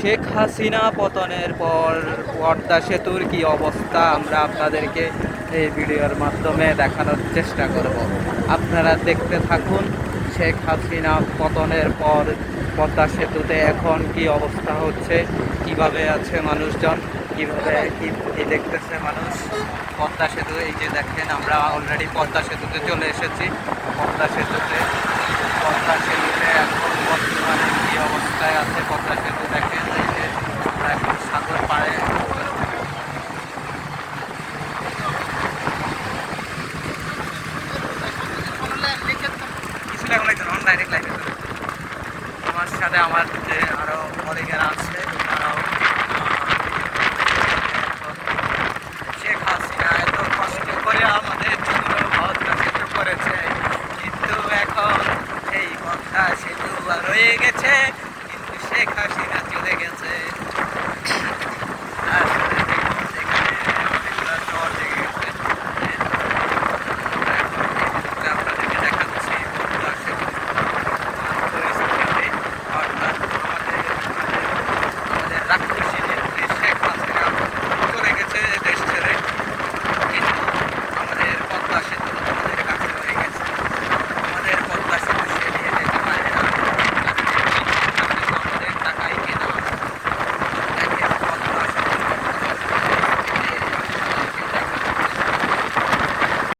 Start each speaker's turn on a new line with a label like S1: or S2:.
S1: শেখ হাসিনা পতনের পর পদ্মা সেতুর কি অবস্থা আমরা আপনাদেরকে এই ভিডিওর মাধ্যমে দেখানোর চেষ্টা করব। আপনারা দেখতে থাকুন। শেখ হাসিনা পতনের পর পদ্মা সেতুতে এখন কি অবস্থা হচ্ছে, কিভাবে আছে মানুষজন, কিভাবে কি দেখতেছে মানুষ। পদ্মা সেতু এই যে দেখেন, আমরা অলরেডি পদ্মা সেতুতে চলে এসেছি। পদ্মা সেতুতে এখন বর্তমানে কি অবস্থায় আছে পদ্মা সেতু দেখেন। এই যে আমরা এখন সাগর পাড়ে। আমার সাথে আমার যে আরো কলিগেরা আছে